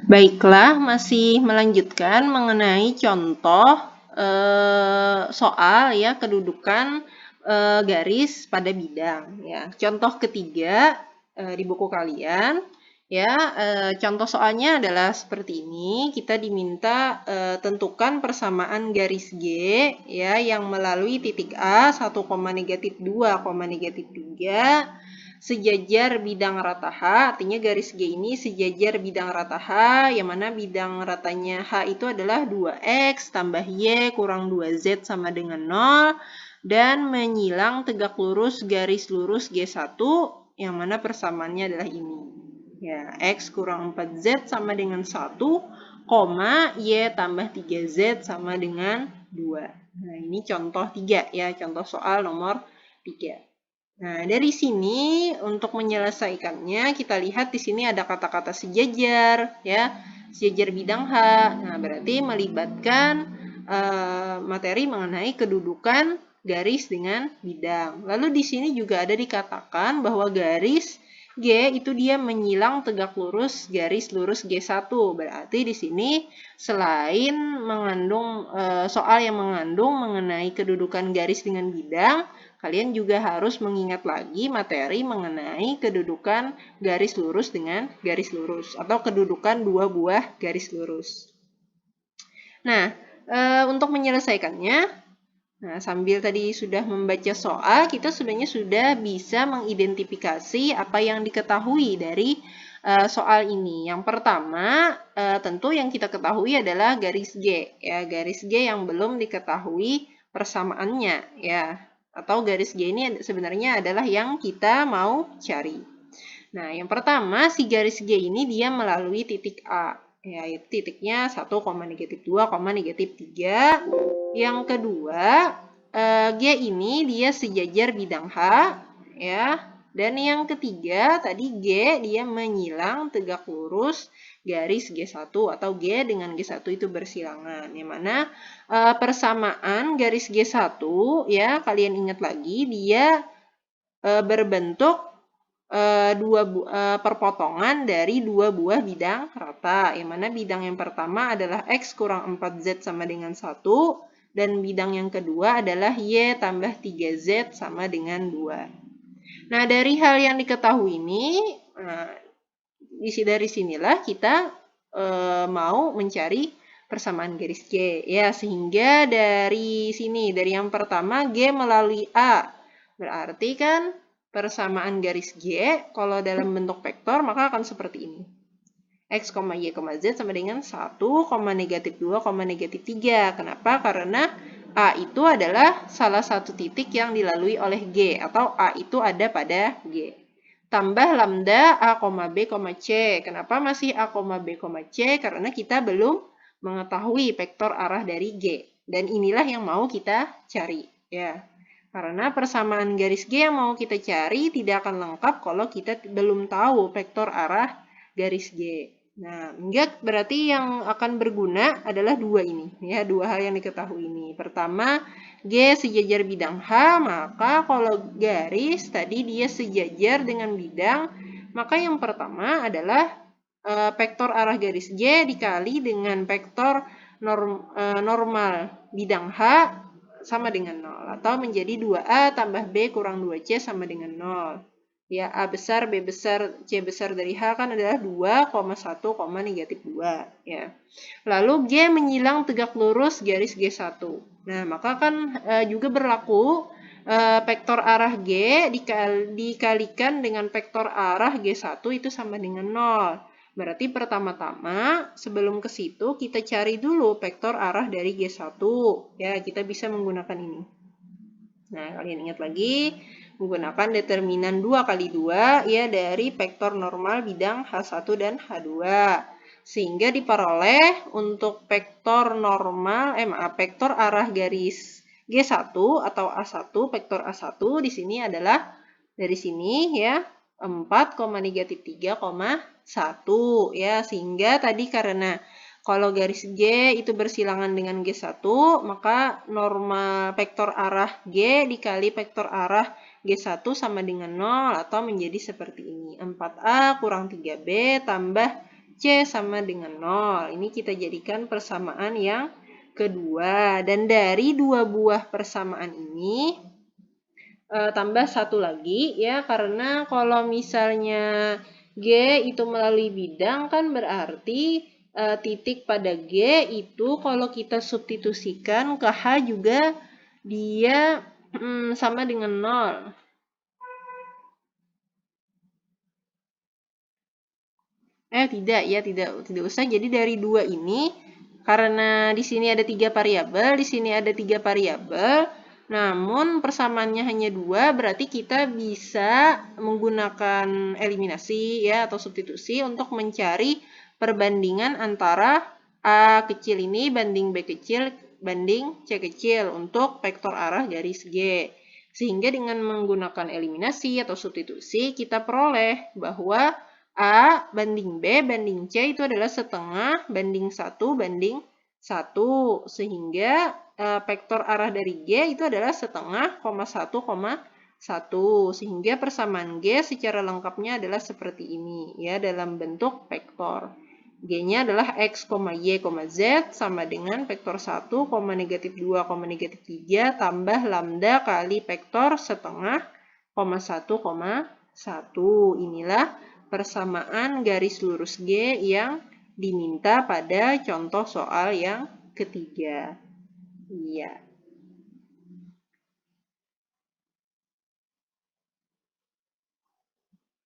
Baiklah, masih melanjutkan mengenai contoh soal ya kedudukan garis pada bidang ya. Contoh ketiga di buku kalian ya. Contoh soalnya adalah seperti ini. Kita diminta tentukan persamaan garis G ya yang melalui titik A 1, -2, -3 sejajar bidang rata H, artinya garis G ini sejajar bidang rata H, yang mana bidang ratanya H itu adalah 2X tambah Y kurang 2Z sama dengan 0, dan menyilang tegak lurus garis lurus G1, yang mana persamaannya adalah ini. Ya, X kurang 4Z sama dengan 1, Y tambah 3Z sama dengan 2. Nah, ini contoh 3 ya, contoh soal nomor 3. Nah, dari sini untuk menyelesaikannya kita lihat di sini ada kata-kata sejajar ya, sejajar bidang H. Nah, berarti melibatkan materi mengenai kedudukan garis dengan bidang. Lalu di sini juga ada dikatakan bahwa garis G itu dia menyilang tegak lurus garis lurus G1. Berarti di sini selain mengandung soal yang mengandung mengenai kedudukan garis dengan bidang, kalian juga harus mengingat lagi materi mengenai kedudukan garis lurus dengan garis lurus atau kedudukan dua buah garis lurus. Nah, untuk menyelesaikannya, sambil tadi sudah membaca soal, kita sebenarnya sudah bisa mengidentifikasi apa yang diketahui dari soal ini. Yang pertama, tentu yang kita ketahui adalah garis G, ya, garis G yang belum diketahui persamaannya, ya, atau garis G ini sebenarnya adalah yang kita mau cari. Nah, yang pertama, si garis G ini dia melalui titik A, yaitu titiknya 1, -2, -3. Yang kedua, G ini dia sejajar bidang H, ya. Dan yang ketiga, tadi G dia menyilang tegak lurus garis G1 atau G dengan G1 itu bersilangan. Yang mana persamaan garis G1 ya, kalian ingat lagi dia berbentuk perpotongan dari dua buah bidang rata. Yang mana bidang yang pertama adalah X kurang 4Z sama dengan 1. Dan bidang yang kedua adalah Y tambah 3Z sama dengan 2. Nah, dari hal yang diketahui ini, dari sinilah kita mau mencari persamaan garis G. Ya, sehingga dari sini, dari yang pertama G melalui A. Berarti kan persamaan garis G, kalau dalam bentuk vektor, maka akan seperti ini. X, Y, Z sama dengan 1, -2, -3. Kenapa? Karena A itu adalah salah satu titik yang dilalui oleh G, atau A itu ada pada G. Tambah lambda A, B, C. Kenapa masih A, B, C? Karena kita belum mengetahui vektor arah dari G. Dan inilah yang mau kita cari. Ya. Karena persamaan garis G yang mau kita cari tidak akan lengkap kalau kita belum tahu vektor arah garis G. Nah, enggak, berarti yang akan berguna adalah dua ini, ya, dua hal yang diketahui ini. Pertama, G sejajar bidang H, maka kalau garis tadi dia sejajar dengan bidang, maka yang pertama adalah vektor arah garis G dikali dengan vektor normal bidang H sama dengan 0, atau menjadi 2A tambah B kurang 2C sama dengan 0. Ya, A besar, B besar, C besar dari H kan adalah 2,1, -2. Ya. Lalu G menyilang tegak lurus garis G1. Nah, maka kan juga berlaku vektor arah G dikalikan dengan vektor arah G1 itu sama dengan 0. Berarti pertama-tama sebelum ke situ kita cari dulu vektor arah dari G1. Ya, kita bisa menggunakan ini. Nah, kalian ingat lagi menggunakan determinan 2 kali 2 ya dari vektor normal bidang H1 dan H2. Sehingga diperoleh untuk vektor normal vektor arah garis G1 atau A1, vektor A1 di sini adalah dari sini ya 4, -3,1 ya, sehingga tadi karena kalau garis G itu bersilangan dengan G1, maka norma vektor arah G dikali vektor arah G1 sama dengan 0 atau menjadi seperti ini. 4A kurang 3B tambah C sama dengan 0. Ini kita jadikan persamaan yang kedua. Dan dari dua buah persamaan ini, tambah satu lagi ya, karena kalau misalnya G itu melalui bidang kan berarti titik pada G itu kalau kita substitusikan ke H juga dia sama dengan 0. Tidak ya, tidak usah. Jadi dari dua ini, karena di sini ada 3 variabel, di sini ada 3 variabel, namun persamaannya hanya 2, berarti kita bisa menggunakan eliminasi ya atau substitusi untuk mencari perbandingan antara A kecil ini banding B kecil banding C kecil untuk vektor arah garis G. Sehingga dengan menggunakan eliminasi atau substitusi, kita peroleh bahwa A banding B banding C itu adalah setengah banding 1 banding 1. Sehingga vektor arah dari G itu adalah setengah, 1, 1. Sehingga persamaan G secara lengkapnya adalah seperti ini ya dalam bentuk vektor. G-nya adalah X, Y, Z sama dengan vektor 1, negatif 2, negatif 3 tambah lambda kali vektor setengah, 1, 1. Inilah persamaan garis lurus G yang diminta pada contoh soal yang ketiga. Iya.